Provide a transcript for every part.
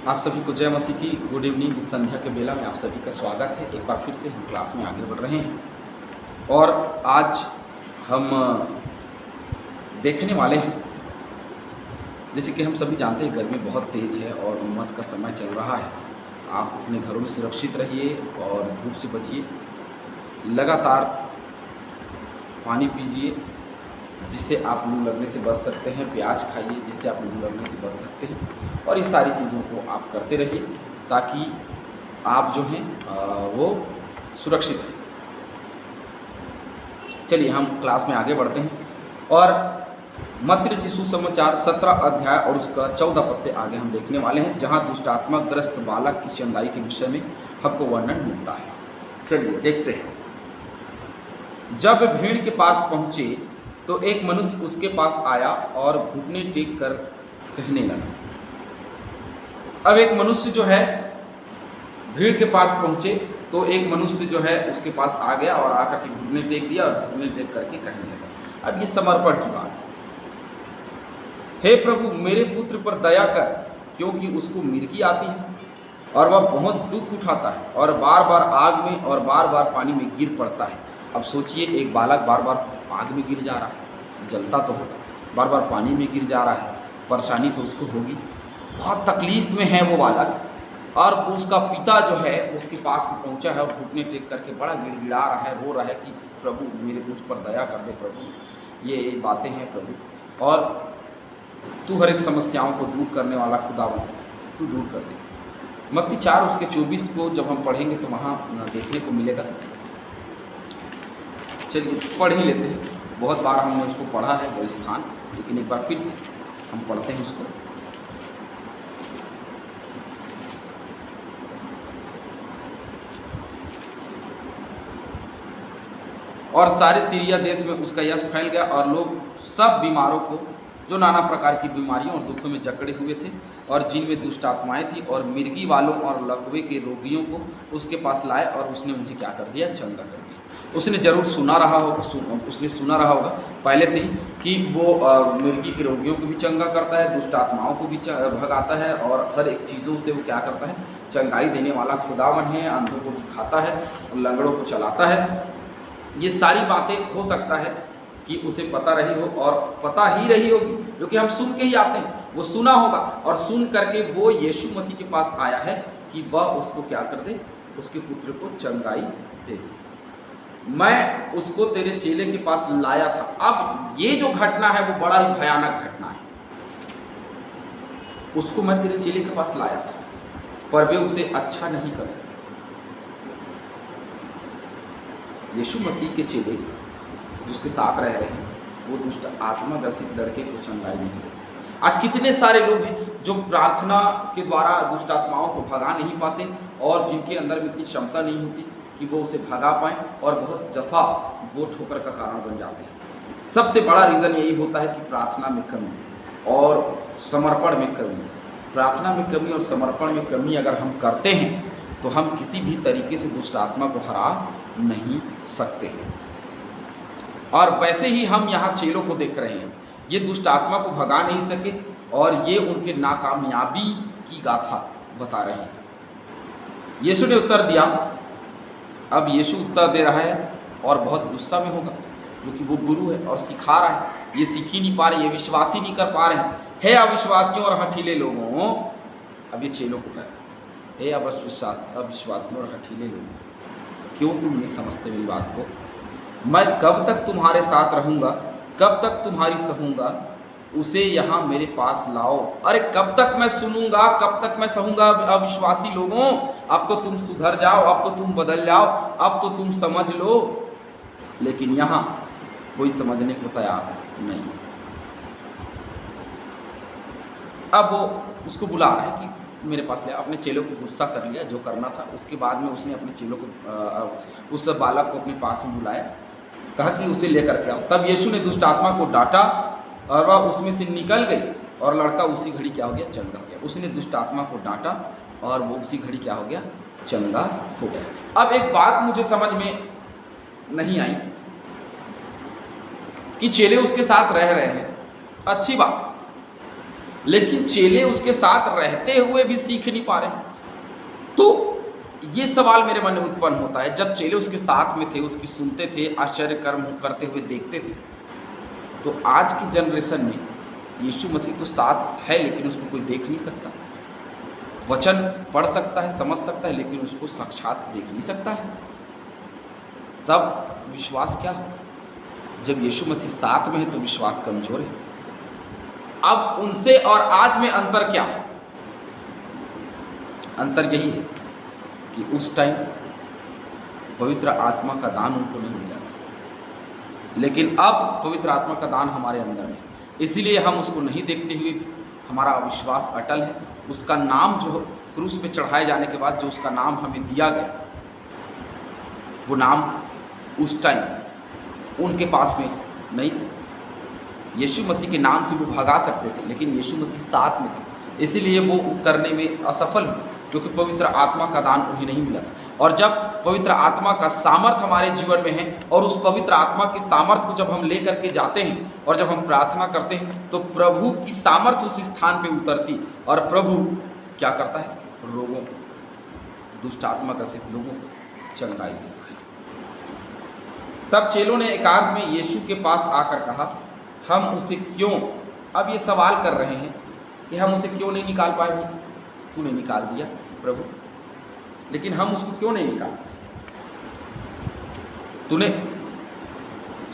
आप सभी को जय मसीह की गुड इवनिंग। इस संध्या के बेला में आप सभी का स्वागत है। एक बार फिर से हम क्लास में आगे बढ़ रहे हैं और आज हम देखने वाले हैं, जैसे कि हम सभी जानते हैं गर्मी बहुत तेज़ है और उमस का समय चल रहा है। आप अपने घरों में सुरक्षित रहिए और धूप से बचिए। लगातार पानी पीजिए जिससे आप लू लगने से बच सकते हैं। प्याज खाइए जिससे आप लू लगने से बच सकते हैं। और इस सारी चीज़ों को आप करते रहिए ताकि आप जो हैं वो सुरक्षित रहें। चलिए हम क्लास में आगे बढ़ते हैं और मत्ती रचित सुसमाचार 17 अध्याय और उसका 14 पद से आगे हम देखने वाले हैं, जहाँ दुष्टात्मा ग्रस्त बालक की चंगाई के विषय में हमको वर्णन मिलता है। चलिए देखते हैं। जब भीड़ के पास पहुँचे तो एक मनुष्य उसके पास आया और घुटने टेक कर कहने लगा। अब एक मनुष्य जो है भीड़ के पास पहुँचे तो एक मनुष्य जो है उसके पास आ गया और आकर के घुटने टेक दिया और घुटने टेक करके कहने लगा। अब ये समर्पण की बात है। हे प्रभु, मेरे पुत्र पर दया कर, क्योंकि उसको मिर्गी आती है और वह बहुत दुख उठाता है और बार बार आग में और बार बार पानी में गिर पड़ता है। अब सोचिए, एक बालक बार बार आग में गिर जा रहा है, जलता तो होगा, बार बार पानी में गिर जा रहा है, परेशानी तो उसको होगी, बहुत तकलीफ में है वो बालक। और उसका पिता जो है उसके पास में पहुंचा है और घुटने टेक करके बड़ा गिड़गिड़ा रहा है, रो रहा है कि प्रभु मेरे मुझ पर दया कर दे प्रभु, ये बातें हैं प्रभु, और तू हर एक समस्याओं को दूर करने वाला खुदावन, तू दूर कर दे। मत्ती 4 उसके 24 को जब हम पढ़ेंगे तो वहाँ देखने को मिलेगा। चलिए पढ़ ही लेते हैं। बहुत बार हमने उसको पढ़ा है वो स्थान, लेकिन एक बार फिर से हम पढ़ते हैं उसको। और सारे सीरिया देश में उसका यश फैल गया और लोग सब बीमारों को, जो नाना प्रकार की बीमारियों और दुखों में जकड़े हुए थे और जिनमें दुष्ट आत्माएं थी, और मिर्गी वालों और लकवे के रोगियों को उसके पास लाए और उसने उन्हें क्या कर दिया? चंगा कर दिया। उसने ज़रूर सुना रहा होगा पहले से ही कि वो मिर्गी के रोगियों को भी चंगा करता है, दुष्ट आत्माओं को भी भगाता है और हर एक चीज़ों से वो क्या करता है? चंगाई देने वाला खुदावन है। अंधों को दिखाता है, लंगड़ों को चलाता है। ये सारी बातें हो सकता है कि उसे पता रही हो और पता ही रही होगी, क्योंकि हम सुन के ही आते हैं। वो सुना होगा और सुन करके वो यीशु मसीह के पास आया है कि वह उसको क्या कर दे? उसके पुत्र को चंगाई दे दे। मैं उसको तेरे चेले के पास लाया था। अब ये जो घटना है वो बड़ा ही भयानक घटना है। उसको मैं तेरे चेले के पास लाया था, पर वे उसे अच्छा नहीं कर सके। यीशु मसीह के चेले जिसके साथ रह रहे हैं वो दुष्ट आत्मा ग्रसित लड़के को चंगाई नहीं दे सकते। आज कितने सारे लोग हैं जो प्रार्थना के द्वारा दुष्ट आत्माओं को भगा नहीं पाते और जिनके अंदर में इतनी क्षमता नहीं होती कि वो उसे भगा पाएँ, और बहुत दफ़ा वो ठोकर का कारण बन जाते हैं। सबसे बड़ा रीज़न यही होता है कि प्रार्थना में कमी और समर्पण में कमी। प्रार्थना में कमी और समर्पण में कमी अगर हम करते हैं तो हम किसी भी तरीके से दुष्ट आत्मा को हरा नहीं सकते हैं। और वैसे ही हम यहाँ चेलों को देख रहे हैं, ये दुष्ट आत्मा को भगा नहीं सके और ये उनके नाकामयाबी की गाथा बता रहे हैं। यीशु ने उत्तर दिया। अब यीशु उत्तर दे रहा है और बहुत गुस्सा में होगा, क्योंकि वो गुरु है और सिखा रहा है। ये सीख ही नहीं पा रहे, ये विश्वास ही नहीं कर पा रहे हैं। हे अविश्वासियों और हठीले लोगों, अब ये चेलों को कह रहे हैं, हे अविश्वासियों और हठीले लोगों, क्यों तुम नहीं समझते मेरी बात को? मैं कब तक तुम्हारे साथ रहूँगा, कब तक तुम्हारी सहूँगा? उसे यहाँ मेरे पास लाओ। अरे कब तक मैं सुनूंगा, कब तक मैं सहूँगा? अविश्वासी लोगों, अब तो तुम सुधर जाओ, अब तो तुम बदल जाओ, अब तो तुम समझ लो। लेकिन यहाँ कोई समझने को तैयार नहीं। अब वो उसको बुला रहा है कि मेरे पास ले। अपने चेलों को गुस्सा कर लिया जो करना था। उसके बाद में उसने अपने चेलों को, उस बालक को अपने पास में बुलाया, कहा कि उसे लेकर के आओ। तब यीशु ने दुष्ट आत्मा को डांटा और वह उसमें से निकल गई और लड़का उसी घड़ी क्या हो गया? चंगा हो गया। उसने दुष्ट आत्मा को डांटा और वो उसी घड़ी क्या हो गया? चंगा हो गया। अब एक बात मुझे समझ में नहीं आई कि चेले उसके साथ रह रहे हैं, अच्छी बात, लेकिन चेले उसके साथ रहते हुए भी सीख नहीं पा रहे। तो ये सवाल मेरे मन में उत्पन्न होता है, जब चेले उसके साथ में थे, उसकी सुनते थे, आश्चर्य कर्म करते हुए देखते थे, तो आज की जनरेशन में यीशु मसीह तो साथ है लेकिन उसको कोई देख नहीं सकता, वचन पढ़ सकता है, समझ सकता है, लेकिन उसको साक्षात देख नहीं सकता है। तब विश्वास क्या होगा? जब यीशु मसीह साथ में है तो विश्वास कमजोर है। अब उनसे और आज में अंतर क्या है? अंतर यही है कि उस टाइम पवित्र आत्मा का दान उनको नहीं मिला था, लेकिन अब पवित्र आत्मा का दान हमारे अंदर है, इसीलिए हम उसको नहीं देखते हुए भी हमारा विश्वास अटल है। उसका नाम जो क्रूस पे चढ़ाए जाने के बाद जो उसका नाम हमें दिया गया, वो नाम उस टाइम उनके पास में नहीं था। यीशु मसीह के नाम से वो भगा सकते थे, लेकिन यीशु मसीह साथ में थे, इसीलिए वो करने में असफल हुए, क्योंकि पवित्र आत्मा का दान उन्हें नहीं मिला था। और जब पवित्र आत्मा का सामर्थ हमारे जीवन में है और उस पवित्र आत्मा की सामर्थ को जब हम ले करके जाते हैं और जब हम प्रार्थना करते हैं, तो प्रभु की सामर्थ उस स्थान पे उतरती और प्रभु क्या करता है? रोगों को, दुष्ट आत्मा ग्रसित लोगों को चंगाई देता है। तब चेलों ने एकांत में यीशु के पास आकर कहा, हम उसे क्यों, अब ये सवाल कर रहे हैं कि हम उसे क्यों नहीं निकाल पाए? तूने निकाल दिया प्रभु, लेकिन हम उसको क्यों नहीं निकाल? तूने,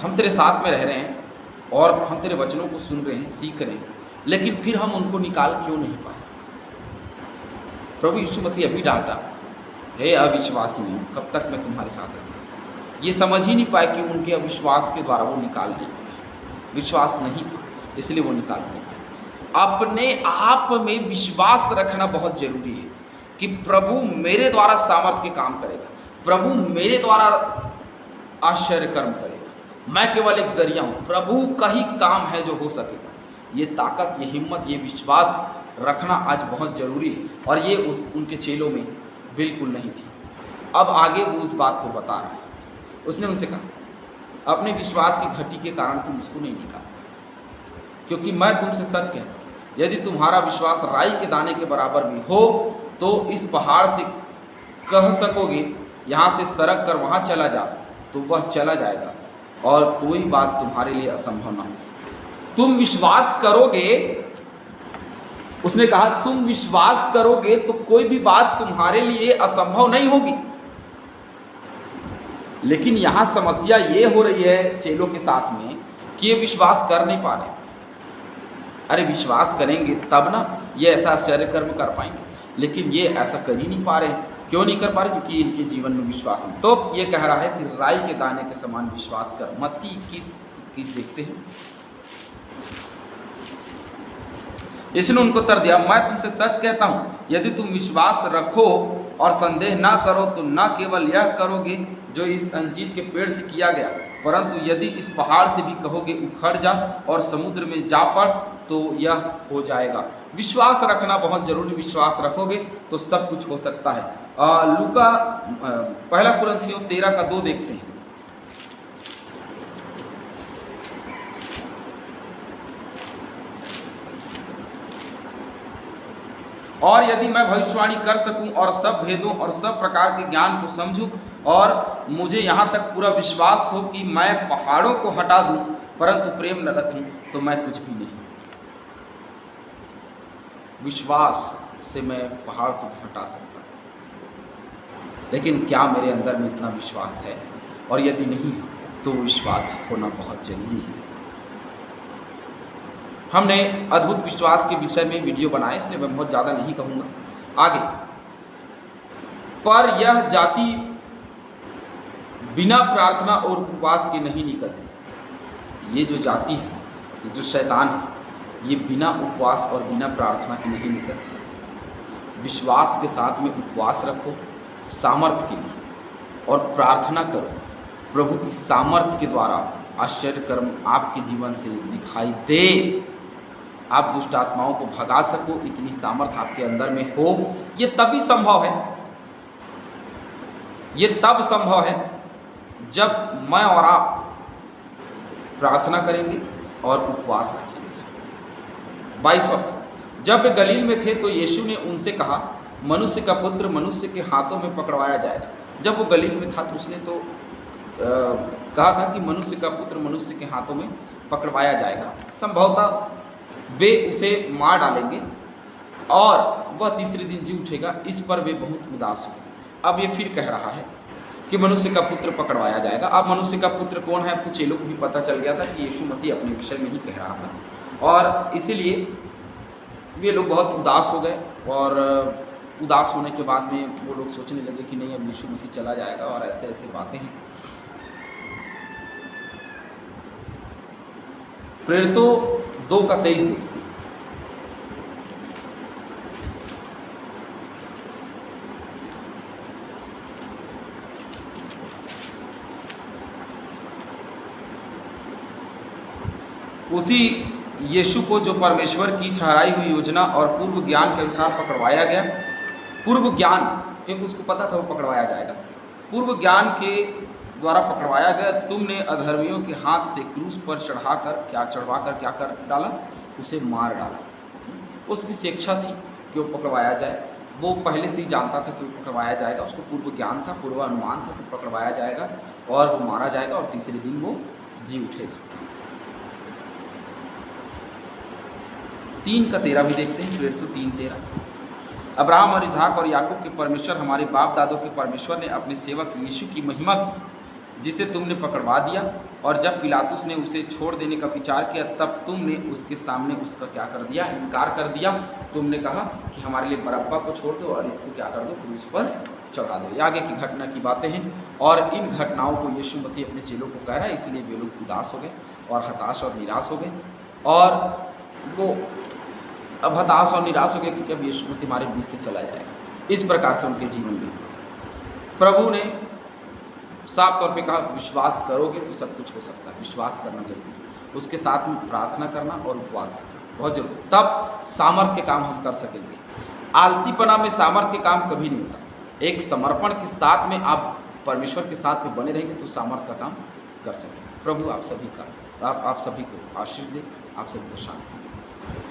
हम तेरे साथ में रह रहे हैं और हम तेरे वचनों को सुन रहे हैं, सीख रहे हैं, लेकिन फिर हम उनको निकाल क्यों नहीं पाए? प्रभु यीशु मसीह अभी डांटा, हे अविश्वासी, कब तक मैं तुम्हारे साथ रहूँगा? ये समझ ही नहीं पाए कि उनके अविश्वास के द्वारा वो निकाल नहीं पाए। विश्वास नहीं था, इसलिए वो निकाल नहीं पाए। अपने आप में विश्वास रखना बहुत जरूरी है कि प्रभु मेरे द्वारा सामर्थ्य के काम करेगा, प्रभु मेरे द्वारा आश्चर्य कर्म करेगा, मैं केवल एक जरिया हूँ, प्रभु का ही काम है जो हो सकेगा। ये ताकत, ये हिम्मत, ये विश्वास रखना आज बहुत जरूरी है, और ये उनके चेलों में बिल्कुल नहीं थी। अब आगे वो उस बात को बता रहा है। उसने उनसे कहा, अपने विश्वास की घटी के कारण तुम उसको नहीं निकालते, क्योंकि मैं तुमसे सच कहता हूँ, यदि तुम्हारा विश्वास राई के दाने के बराबर भी हो तो इस पहाड़ से कह सकोगे, यहाँ से सरक कर वहाँ चला जा, तो वह चला जाएगा, और कोई बात तुम्हारे लिए असंभव ना हो। तुम विश्वास करोगे, उसने कहा, तुम विश्वास करोगे तो कोई भी बात तुम्हारे लिए असंभव नहीं होगी। लेकिन यहाँ समस्या ये हो रही है चेलों के साथ में कि ये विश्वास कर नहीं पा रहे। अरे विश्वास करेंगे तब ना ये ऐसा आश्चर्य कर्म कर पाएंगे, लेकिन ये ऐसा कर ही नहीं पा रहे हैं। क्यों नहीं कर पा रहे? क्योंकि इनके जीवन में विश्वास नहीं। तो ये कह रहा है कि राई के दाने के समान विश्वास कर। मत्ती 21 देखते हैं। इसने उनको उत्तर दिया, मैं तुमसे सच कहता हूँ, यदि तुम विश्वास रखो और संदेह ना करो तो न केवल यह करोगे जो इस अंजीर के पेड़ से किया गया, परंतु यदि इस पहाड़ से भी कहोगे उखड़ जा और समुद्र में जा पड़, तो यह हो जाएगा। विश्वास रखना बहुत जरूरी। विश्वास रखोगे तो सब कुछ हो सकता है। लूका 1 कुरिन्थियों 13:2 देखते हैं। और यदि मैं भविष्यवाणी कर सकूं और सब भेदों और सब प्रकार के ज्ञान को समझूं और मुझे यहाँ तक पूरा विश्वास हो कि मैं पहाड़ों को हटा दूं, परंतु प्रेम न रखूं, तो मैं कुछ भी नहीं। विश्वास से मैं पहाड़ को हटा सकता, लेकिन क्या मेरे अंदर में इतना विश्वास है? और यदि नहीं है तो विश्वास होना बहुत जरूरी है। हमने अद्भुत विश्वास के विषय में वीडियो बनाए, इसलिए मैं बहुत ज़्यादा नहीं कहूँगा आगे। पर यह जाति बिना प्रार्थना और उपवास के नहीं निकलती। ये जो जाति है, ये जो शैतान है, ये बिना उपवास और बिना प्रार्थना के नहीं निकलती। विश्वास के साथ में उपवास रखो सामर्थ्य के लिए, और प्रार्थना करो प्रभु की सामर्थ्य के द्वारा आश्चर्य कर्म आपके जीवन से दिखाई दे, आप दुष्ट आत्माओं को भगा सको, इतनी सामर्थ्य आपके अंदर में हो। ये तभी संभव है, ये तब संभव है जब मैं और आप प्रार्थना करेंगे और उपवास रखेंगे। 22वां, जब वे गलील में थे तो यीशु ने उनसे कहा, मनुष्य का पुत्र मनुष्य के हाथों में पकड़वाया जाएगा। जब वो गलील में था तो उसने तो कहा था कि मनुष्य का पुत्र मनुष्य के हाथों में पकड़वाया जाएगा। संभवतः वे उसे मार डालेंगे और वह तीसरे दिन जी उठेगा। इस पर वे बहुत उदास हुए। अब ये फिर कह रहा है कि मनुष्य का पुत्र पकड़वाया जाएगा। अब मनुष्य का पुत्र कौन है, अब तो चेलों को भी पता चल गया था कि यीशु मसीह अपने विषय में ही कह रहा था, और इसीलिए वे लोग बहुत उदास हो गए। और उदास होने के बाद में वो लोग सोचने लगे कि नहीं, अब यीशु मसीह चला जाएगा, और ऐसे ऐसे बातें हैं। प्रेरितों 2:23 देखते हैं। उसी यीशु को जो परमेश्वर की ठहराई हुई योजना और पूर्व ज्ञान के अनुसार पकड़वाया गया। पूर्व ज्ञान, क्योंकि उसको पता था वो पकड़वाया जाएगा। पूर्व ज्ञान के द्वारा पकड़वाया गया। तुमने अधर्मियों के हाथ से क्रूस पर चढ़वाकर क्या कर डाला, उसे मार डाला। उसकी शिक्षा थी कि वो पकड़वाया जाए। वो पहले से ही जानता था कि वो पकड़वाया जाएगा। उसको पूर्व ज्ञान था, पूर्वानुमान था कि पकड़वाया जाएगा और वो मारा जाएगा और तीसरे दिन वो जी उठेगा। 3:13 भी देखते हैं। प्रेरितों 3:13, अब्राहम और इसहाक और याकूब के परमेश्वर, हमारे बाप दादों के परमेश्वर ने अपने सेवक यीशु की महिमा की, जिसे तुमने पकड़वा दिया। और जब पिलातुस ने उसे छोड़ देने का विचार किया, तब तुमने उसके सामने उसका क्या कर दिया, इनकार कर दिया। तुमने कहा कि हमारे लिए बरअब्बा को छोड़ दो और इसको क्या कर दो, क्रूस पर चढ़ा दो। ये आगे की घटना की बातें हैं, और इन घटनाओं को यीशु मसीह अपने चेलों को कह रहा है। इसलिए वे लोग उदास हो गए और हताश और निराश हो गए, और वो अब हताश और निराश हो गए कि अब यीशु मसीह हमारे बीच से चला जाएगा। इस प्रकार से उनके जीवन में प्रभु ने साफ तौर पे कहा, विश्वास करोगे तो सब कुछ हो सकता है। विश्वास करना जरूरी है, उसके साथ में प्रार्थना करना और उपवास रखना बहुत जरूरी, तब सामर्थ्य के काम हम कर सकेंगे। आलसीपना में सामर्थ्य के काम कभी नहीं होता। एक समर्पण के साथ में आप परमेश्वर के साथ में बने रहेंगे तो सामर्थ्य का काम कर सकेंगे। प्रभु आप सभी को आशीष दे, आप सभी को शांति दे।